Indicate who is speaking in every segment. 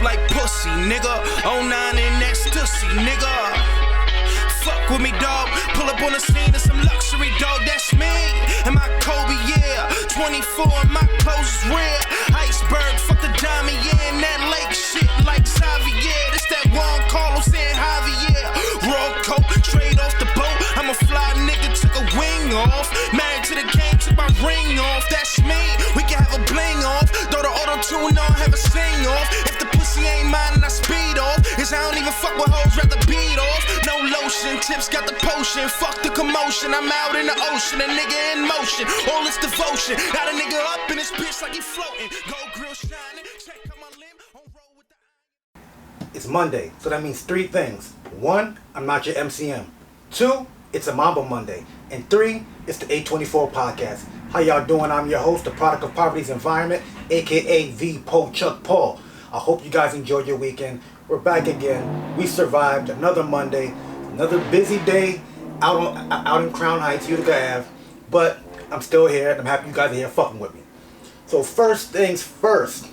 Speaker 1: like pussy, nigga. 09 and ecstasy, nigga. Fuck with me, dog. Pull up on the scene of some luxury, dog. That's me. And my Kobe, yeah. 24 and my clothes is rare. Iceberg, fuck the diamond, yeah. And that lake shit like Xavier. This that Juan Carlos and Javier. Raw coat, straight off the boat. I'm a fly nigga, took a wing off. Married to the game, took my ring off. That's me. We can have a bling off. Throw the auto-tune on, have a sing off. If the pussy ain't mine and I speed off. Cause I don't even fuck with hoes, rather beat off. No lotion, tips got the potion. Fuck the commotion, I'm out in the ocean. A nigga in motion, all this devotion. Got a nigga up in this bitch like he floating. Gold grill shining, check out my limb. On roll with the...
Speaker 2: It's Monday, so that means three things. 1, I'm not your MCM. 2, it's a Mamba Monday. And 3, it's the 824 podcast. How y'all doing? I'm your host, the product of poverty's environment, aka the Po Chuck Paul. I hope you guys enjoyed your weekend. We're back again. We survived another Monday, another busy day out in Crown Heights, Utica Ave. But I'm still here, and I'm happy you guys are here fucking with me. So first things first,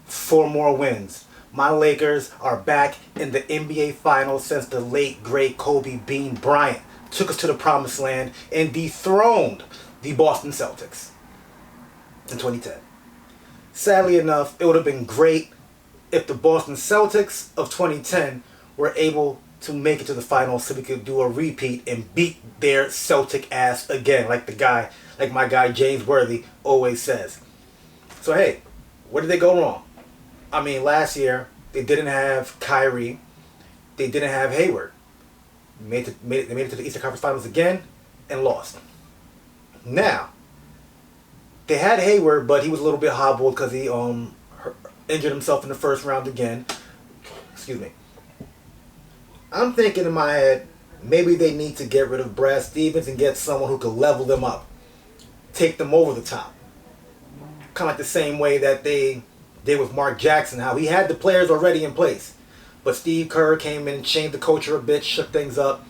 Speaker 2: 4 more wins. My Lakers are back in the NBA Finals since the late, great Kobe Bean Bryant took us to the promised land and dethroned the Boston Celtics in 2010. Sadly enough, it would have been great if the Boston Celtics of 2010 were able to make it to the finals so we could do a repeat and beat their Celtic ass again, like my guy James Worthy always says. So hey, where did they go wrong? I mean, last year they didn't have Kyrie, they didn't have Hayward. They made it to the Eastern Conference Finals again and lost. Now, they had Hayward, but he was a little bit hobbled because he injured himself in the first round again. Excuse me. I'm thinking in my head, maybe they need to get rid of Brad Stevens and get someone who could level them up, take them over the top. Kind of like the same way that they did with Mark Jackson, how he had the players already in place. But Steve Kerr came in, changed the culture a bit, shook things up,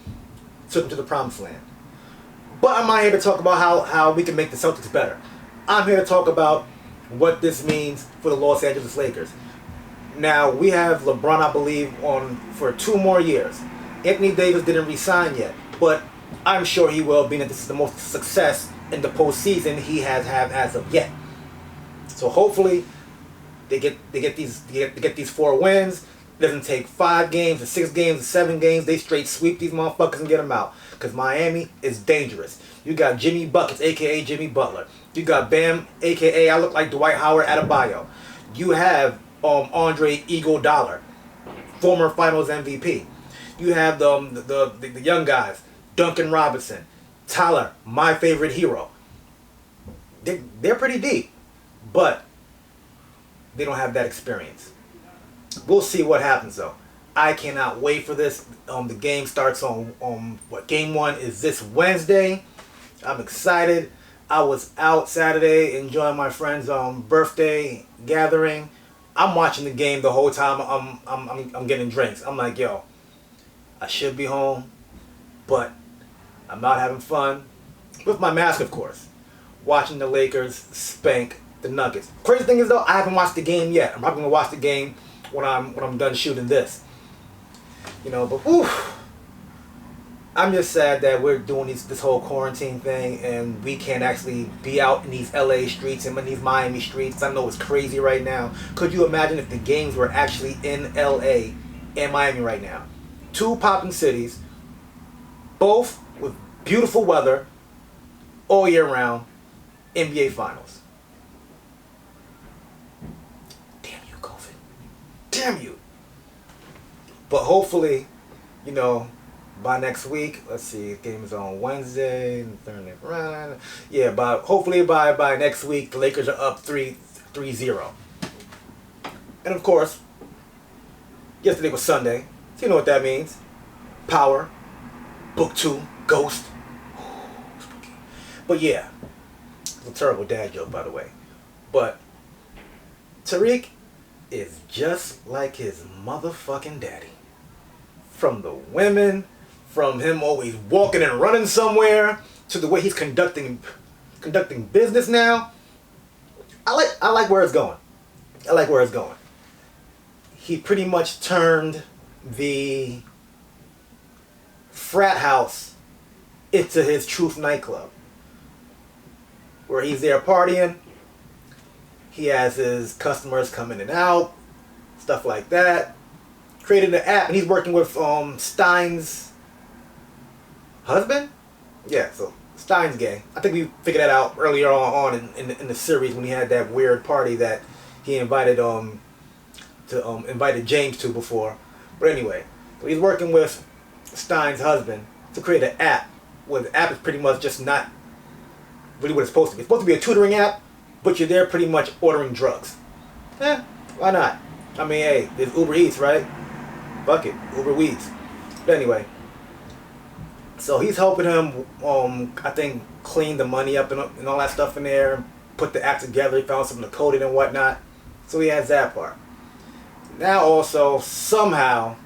Speaker 2: took them to the promised land. But I'm not here to talk about how we can make the Celtics better. I'm here to talk about what this means for the Los Angeles Lakers. Now, we have LeBron, I believe, on for 2 more years. Anthony Davis didn't resign yet, but I'm sure he will, being that this is the most success in the postseason he has had as of yet. So hopefully, they get these 4 wins. It doesn't take 5 games or 6 games or 7 games. They straight sweep these motherfuckers and get them out. Because Miami is dangerous. You got Jimmy Buckets, a.k.a. Jimmy Butler. You got Bam, a.k.a. I look like Dwight Howard Adebayo. You have Andre Iguodala, former Finals MVP. You have the young guys, Duncan Robinson, Tyler, my favorite hero. They're pretty deep, but they don't have that experience. We'll see what happens though. I cannot wait for this. The game starts on game 1 is this Wednesday. I'm excited. I was out Saturday enjoying my friend's birthday gathering. I'm watching the game the whole time. I'm getting drinks. I'm like, yo, I should be home, but I'm not having fun with my mask, of course. Watching the Lakers spank the Nuggets. Crazy thing is though, I haven't watched the game yet. I'm probably gonna watch the game when I'm done shooting this. But oof, I'm just sad that we're doing this whole quarantine thing and we can't actually be out in these LA streets and in these Miami streets. I know it's crazy right now. Could you imagine if the games were actually in LA and Miami right now? 2 popping cities, both with beautiful weather all year round, NBA Finals. Damn you, COVID. Damn you. But hopefully, by next week, let's see, the game is on Wednesday, Thursday, Friday. Yeah, hopefully by next week, the Lakers are up 3-0. And of course, yesterday was Sunday, so you know what that means. Power, Book 2, Ghost. Spooky. But yeah, it's a terrible dad joke, by the way. But Tariq is just like his motherfucking daddy. From the women, from him always walking and running somewhere, to the way he's conducting business now. I like where it's going. I like where it's going. He pretty much turned the frat house into his Truth nightclub, where he's there partying. He has his customers come in and out, stuff like that. Created an app, and he's working with Stein's husband. Yeah, so Stein's gay. I think we figured that out earlier on in the series when he had that weird party that he invited invited James to before. But anyway, so he's working with Stein's husband to create an app. Well, the app is pretty much just not really what it's supposed to be. It's supposed to be a tutoring app, but you're there pretty much ordering drugs. Why not? I mean, hey, there's Uber Eats, right? Fuck it, Uber Eats. But anyway, so he's helping him, I think, clean the money up and all that stuff in there, put the app together. He found something to code it and whatnot. So he has that part. Now also, somehow,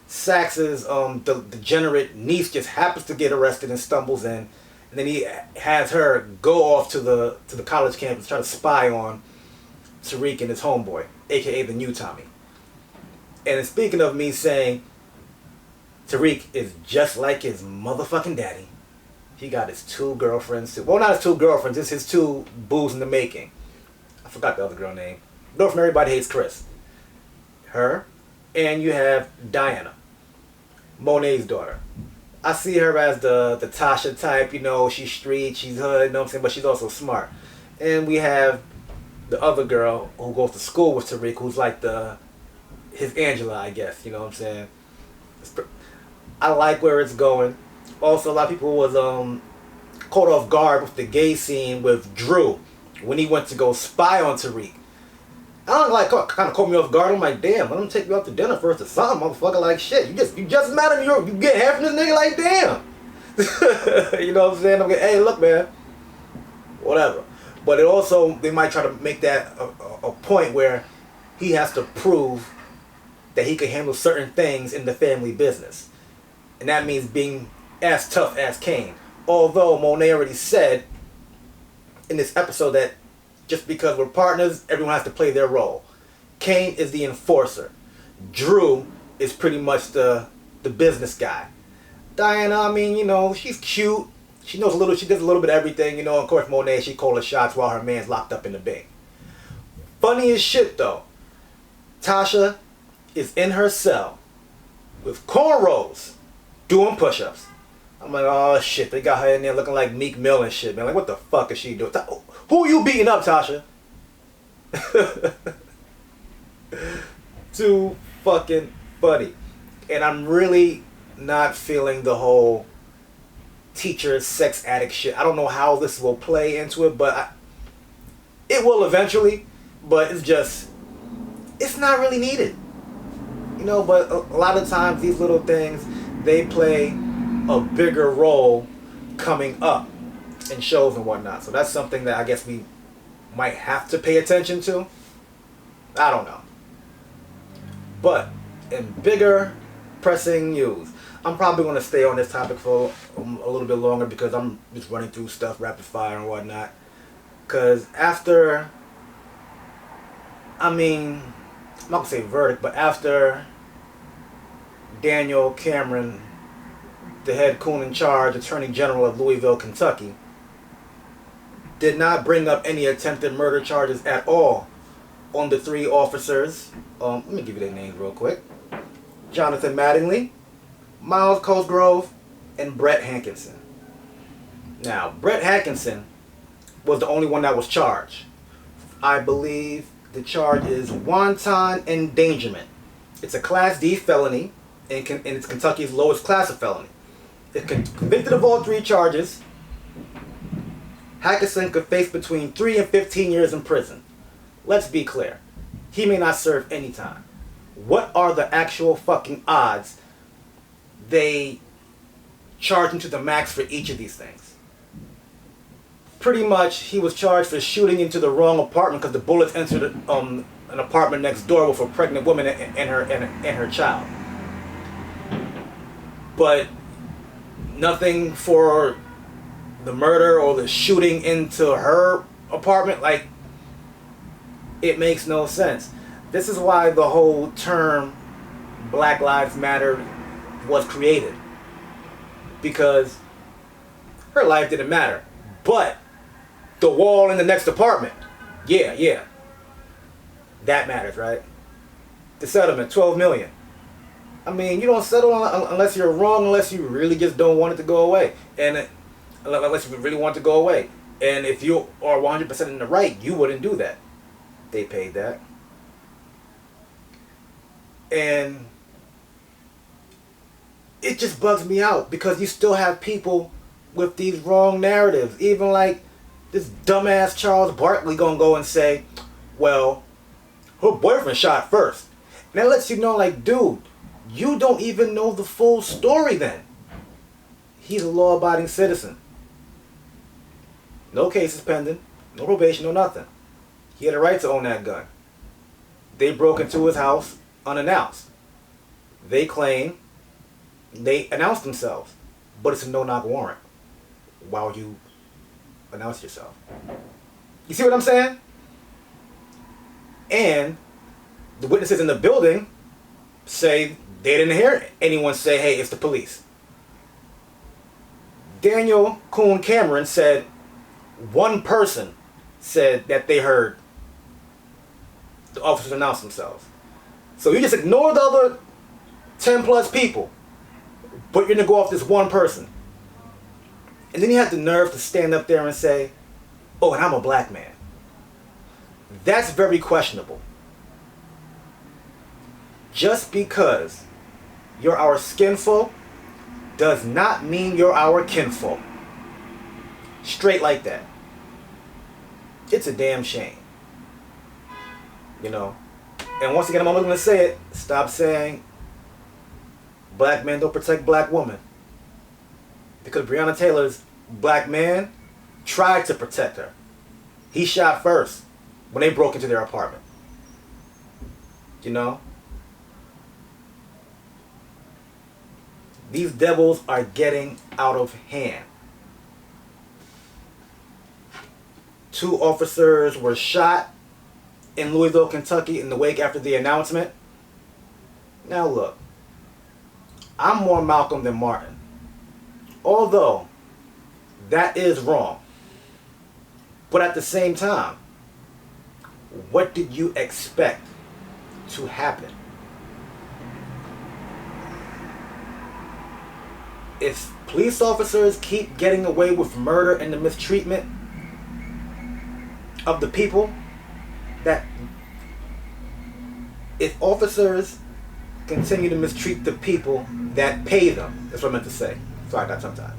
Speaker 2: Sax's the degenerate niece just happens to get arrested and stumbles in, and then he has her go off to the college campus to try to spy on Tariq and his homeboy, aka the new Tommy. And speaking of me saying Tariq is just like his motherfucking daddy, he got his two girlfriends too. Well, not his two girlfriends, it's his two boos in the making. I forgot the other girl name. Girl from Everybody Hates Chris. Her. And you have Diana, Monet's daughter. I see her as the Tasha type, you know, she's street, she's hood, you know what I'm saying, but she's also smart. And we have the other girl who goes to school with Tariq, who's like his Angela, I guess, you know what I'm saying. I like where it's going. Also, a lot of people was caught off guard with the gay scene with Drew when he went to go spy on Tariq. I don't like, kind of caught me off guard. I'm like, damn, let him take you out to dinner first or something, motherfucker. Like, shit, you just met him, you get half from this nigga, like, damn. You know what I'm saying? I'm like, hey, look, man, whatever. But it also, they might try to make that a point where he has to prove that he can handle certain things in the family business. And that means being as tough as Kane. Although Monet already said in this episode that just because we're partners, everyone has to play their role. Kane is the enforcer. Drew is pretty much the business guy. Diana, I mean, you know, she's cute. She knows she does a little bit of everything, you know. Of course, Monet, she calls her shots while her man's locked up in the bank. Funny as shit, though. Tasha is in her cell with cornrows doing push-ups. I'm like, oh shit, they got her in there looking like Meek Mill and shit, man. Like, what the fuck is she doing? Who are you beating up, Tasha? Too fucking funny. And I'm really not feeling the whole teacher sex addict shit. I don't know how this will play into it, but it will eventually. But it's not really needed. You know, but a lot of times these little things, they play a bigger role coming up in shows and whatnot. So that's something that I guess we might have to pay attention to. I don't know. But in bigger pressing news, I'm probably going to stay on this topic for a little bit longer because I'm just running through stuff rapid fire and whatnot. Because after, I'm not going to say verdict, but after Daniel Cameron, the head coon in charge, Attorney General of Louisville, Kentucky, did not bring up any attempted murder charges at all on the three officers. Let me give you their names real quick. Jonathan Mattingly, Myles Cosgrove, and Brett Hankison. Now, Brett Hankison was the only one that was charged. I believe the charge is wanton endangerment. It's a Class D felony, and it's Kentucky's lowest class of felony. If convicted of all three charges, Hankison could face between 3 and 15 years in prison. Let's be clear. He may not serve any time. What are the actual fucking odds they charge him to the max for each of these things? Pretty much, he was charged for shooting into the wrong apartment because the bullets entered an apartment next door with a pregnant woman and her child. But nothing for the murder or the shooting into her apartment. Like, It makes no sense. This is why the whole term Black Lives Matter was created. Because her life didn't matter. But the wall in the next apartment, yeah. That matters, right? The settlement, $12 million. I mean, you don't settle unless you're wrong, unless you really just don't want it to go away. And unless you really want it to go away. And if you are 100% in the right, you wouldn't do that. They paid that. And it just bugs me out because you still have people with these wrong narratives. Even like this dumbass Charles Barkley gonna go and say, well, her boyfriend shot first. And that lets you know, like, dude, you don't even know the full story then. He's a law-abiding citizen. No cases pending, no probation, no nothing. He had a right to own that gun. They broke into his house unannounced. They claim they announced themselves, but it's a no-knock warrant. Why would you announce yourself? You see what I'm saying? And the witnesses in the building say they didn't hear anyone say, hey, it's the police. Daniel Kuhn Cameron said one person said that they heard the officers announce themselves. So you just ignore the other 10 plus people, but you're going to go off this one person. And then you have the nerve to stand up there and say, oh, and I'm a black man. That's very questionable. Just because you're our skinfolk does not mean you're our kinfolk. Straight like that. It's a damn shame. You know? And once again, I'm only going to say it. Stop saying black men don't protect black women. Because Breonna Taylor's black man tried to protect her. He shot first when they broke into their apartment. You know? These devils are getting out of hand. 2 officers were shot in Louisville, Kentucky in the wake after the announcement. Now look, I'm more Malcolm than Martin. Although, that is wrong. But at the same time, what did you expect to happen? If police officers keep getting away with murder and the mistreatment of the people, that if officers continue to mistreat the people that pay them, that's what I meant to say. Sorry, I got tongue tied.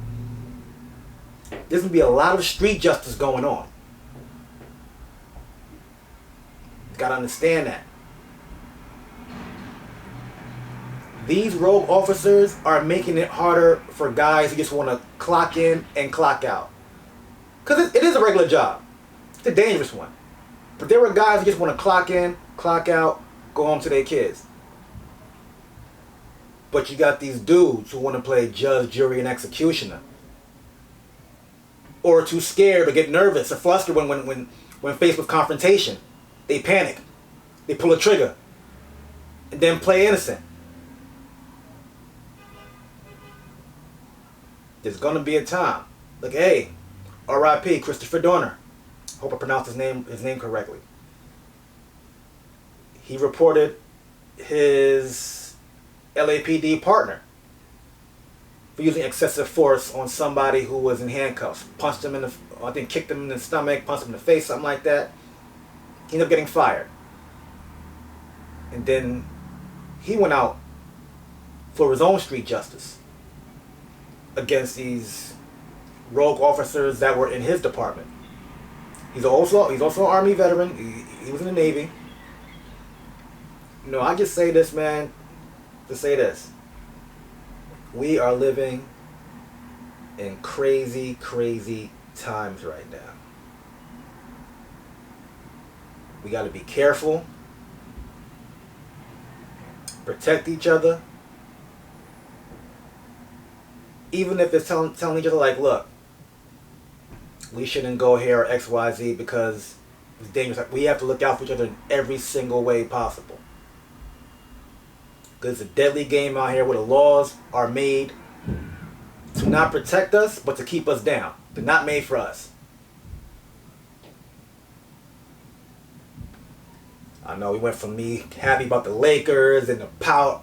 Speaker 2: There's going to be a lot of street justice going on. You got to understand that. These rogue officers are making it harder for guys who just want to clock in and clock out. Because it is a regular job. It's a dangerous one. But there are guys who just want to clock in, clock out, go home to their kids. But you got these dudes who want to play judge, jury, and executioner. Or are too scared or get nervous or flustered when faced with confrontation. They panic. They pull a trigger. And then play innocent. There's going to be a time. Like, hey, R.I.P. Christopher Dorner. Hope I pronounced his name correctly. He reported his LAPD partner for using excessive force on somebody who was in handcuffs. Punched him kicked him in the stomach, punched him in the face, something like that. He ended up getting fired. And then he went out for his own street justice against these rogue officers that were in his department. He's also an Army veteran. He was in the Navy. You know, I just say this, man, to say this. We are living in crazy, crazy times right now. We got to be careful. Protect each other. Even if it's telling each other, like, look, we shouldn't go here or XYZ because It's dangerous. We have to look out for each other in every single way possible. Because it's a deadly game out here where the laws are made to not protect us, but to keep us down. They're not made for us. I know we went from me happy about the Lakers and the power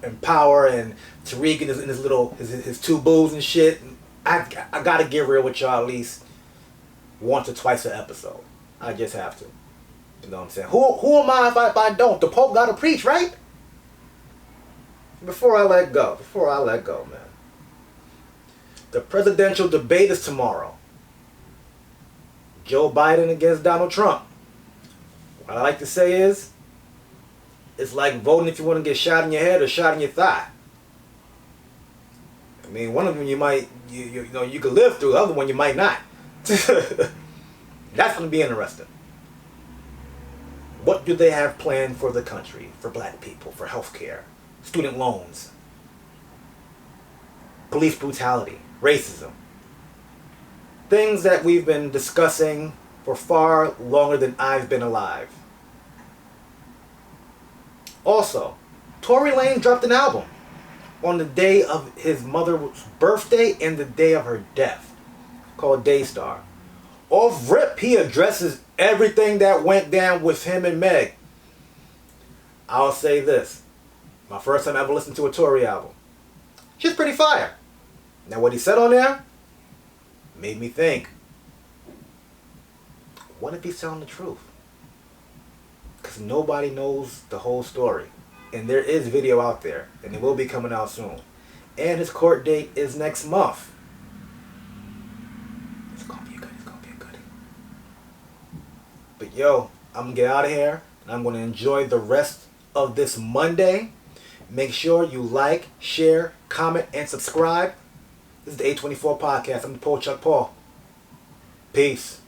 Speaker 2: and Tariq and his little his two boos and shit. I gotta get real with y'all at least once or twice an episode. I just have to. You know what I'm saying? Who am I if I don't? The Pope gotta preach, right? Before I let go, man. The presidential debate is tomorrow. Joe Biden against Donald Trump. What I like to say is, it's like voting if you want to get shot in your head or shot in your thigh. I mean, one of them you might, you know, you could live through. The other one you might not. That's going to be interesting. What do they have planned for the country, for black people, for healthcare, student loans, police brutality, racism? Things that we've been discussing for far longer than I've been alive. Also, Tory Lanez dropped an album on the day of his mother's birthday and the day of her death, called Daystar. Off rip, he addresses everything that went down with him and Meg. I'll say this. My first time ever listened to a Tory album. She's pretty fire. Now what he said on there made me think, what if he's telling the truth? Because nobody knows the whole story. And there is video out there. And it will be coming out soon. And his court date is next month. It's going to be a goodie. It's going to be a goodie. But yo, I'm going to get out of here. And I'm going to enjoy the rest of this Monday. Make sure you like, share, comment, and subscribe. This is the A24 Podcast. I'm the Paul Chuck Paul. Peace.